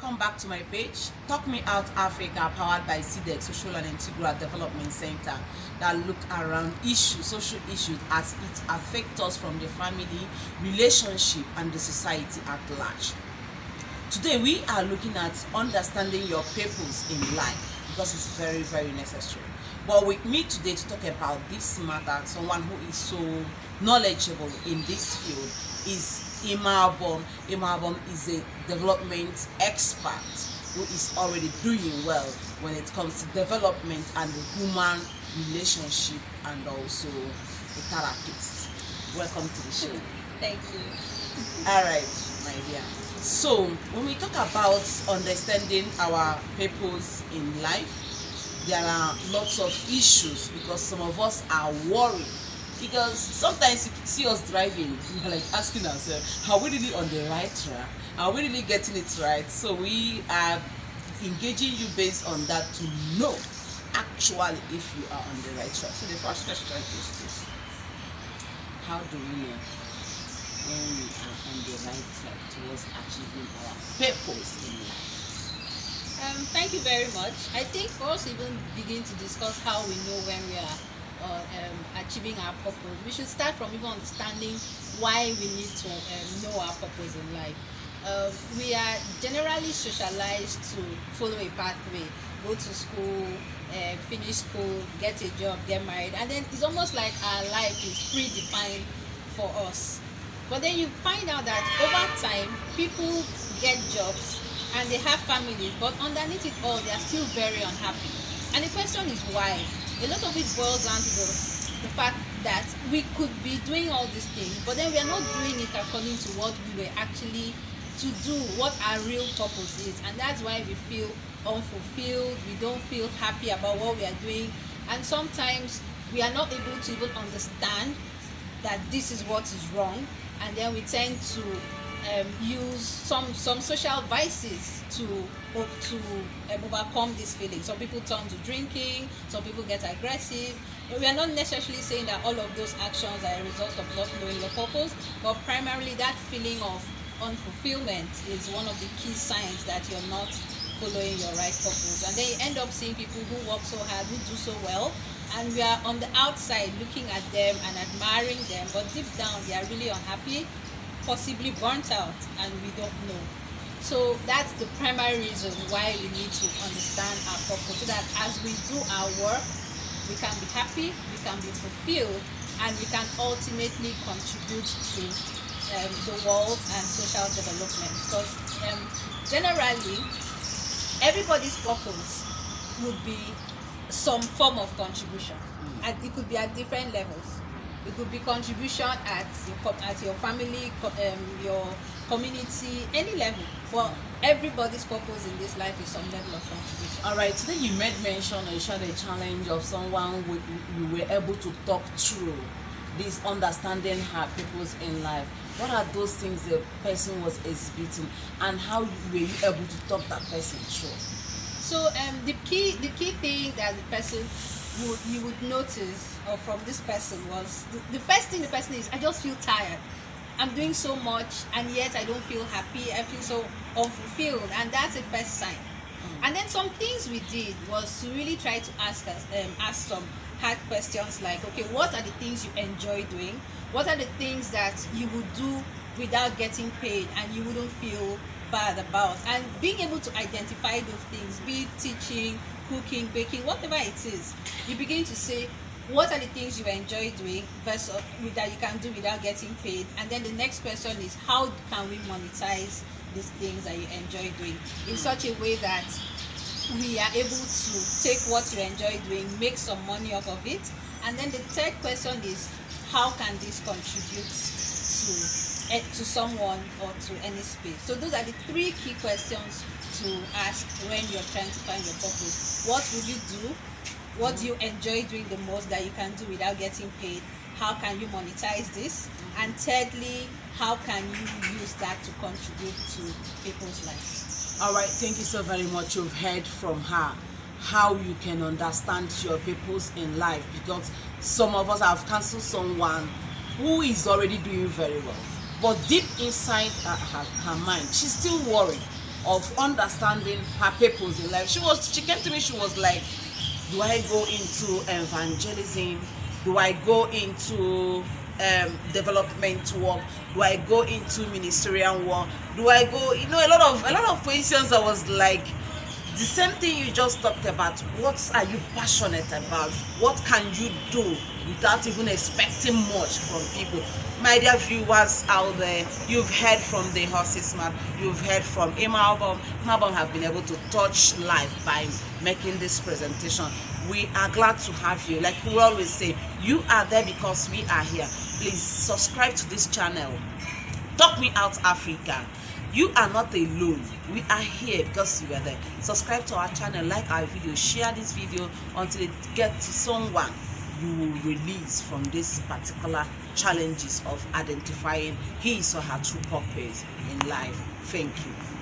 welcome back to my page, Talk Me Out Africa, powered by CDEC, Social and Integral Development Center, that look around issues, social issues as it affects us from the family, relationship, and the society at large. Today, we are looking at understanding your purpose in life because it's very, very necessary. But with me today to talk about this matter, someone who is so knowledgeable in this field is Imabom. Imabom is a development expert who is already doing well when it comes to development and the human relationship, and also a therapist. Welcome to the show. Thank you. All right, my dear. So when we talk about understanding our purpose in life, there are lots of issues because some of us are worried. Because sometimes you see us driving, we're like asking ourselves, are we really on the right track? Are we really getting it right? So we are engaging you based on that to know actually if you are on the right track. So the first question is this: how do we know when we are on the right track towards achieving our purpose in life? Thank you very much. I think for us to even begin to discuss how we know when we are achieving our purpose, we should start from even understanding why we need to know our purpose in life. We are generally socialized to follow a pathway, go to school, finish school, get a job, get married, and then it's almost like our life is predefined for us. But then you find out that over time, people get jobs and they have families, but underneath it all, they are still very unhappy. And the question is why? A lot of it boils down to the fact that we could be doing all these things, but then we are not doing it according to what we were actually to do, what our real purpose is. And that's why we feel unfulfilled, we don't feel happy about what we are doing, and sometimes we are not able to even understand that this is what is wrong, and then we tend to use some social vices to overcome this feeling. Some people turn to drinking, some people get aggressive. We are not necessarily saying that all of those actions are a result of not knowing your purpose, but primarily that feeling of unfulfillment is one of the key signs that you're not following your right purpose. And then you end up seeing people who work so hard, who do so well, and we are on the outside looking at them and admiring them, but deep down they are really unhappy, possibly burnt out, and we don't know. So that's the primary reason why we need to understand our purpose, so that as we do our work, we can be happy, we can be fulfilled, and we can ultimately contribute to the world and social development. Because generally, everybody's purpose would be some form of contribution, and it could be at different levels. It could be contribution at your family, your community, any level. Well, everybody's purpose in this life is some level of contribution. All right, today you made mention or you shared a challenge of someone you were able to talk through this understanding her purpose in life. What are those things the person was exhibiting, and how were you able to talk that person through? So the key thing that the person you would notice from this person was the first thing the person is, I just feel tired. I'm doing so much and yet I don't feel happy. I feel so unfulfilled, and that's the first sign. And then some things we did was to really try to ask some hard questions like, okay, what are the things you enjoy doing? What are the things that you would do without getting paid and you wouldn't feel bad about? And being able to identify those things, be it teaching, cooking, baking, whatever it is, you begin to say, what are the things you enjoy doing versus that you can do without getting paid? And then the next question is, how can we monetize these things that you enjoy doing in such a way that we are able to take what you enjoy doing, make some money off of it? And then the third question is, how can this contribute to someone or to any space? So those are the three key questions to ask when you're trying to find your purpose. What would you do? What do you enjoy doing the most that you can do without getting paid? How can you monetize this? And thirdly, how can you use that to contribute to people's lives? All right, thank you so very much. You've heard from her how you can understand your purpose in life, because some of us have cancelled someone who is already doing very well, but deep inside her mind, she's still worried of understanding her purpose in life. She came to me, she was like, do I go into evangelism? Do I go into development work? Do I go into ministerial work? Do I go, you know, a lot of questions. I was like, the same thing you just talked about. What are you passionate about? What can you do without even expecting much from people? My dear viewers out there, you've heard from the horse's mouth, you've heard from Imabom. Imabom have been able to touch life by making this presentation. We are glad to have you. Like we always say, you are there because we are here. Please subscribe to this channel, Talk Me Out Africa. You are not alone. We are here because you are there. Subscribe to our channel, like our video, share this video until it gets to someone you will release from this particular challenges of identifying his or her true purpose in life. Thank you.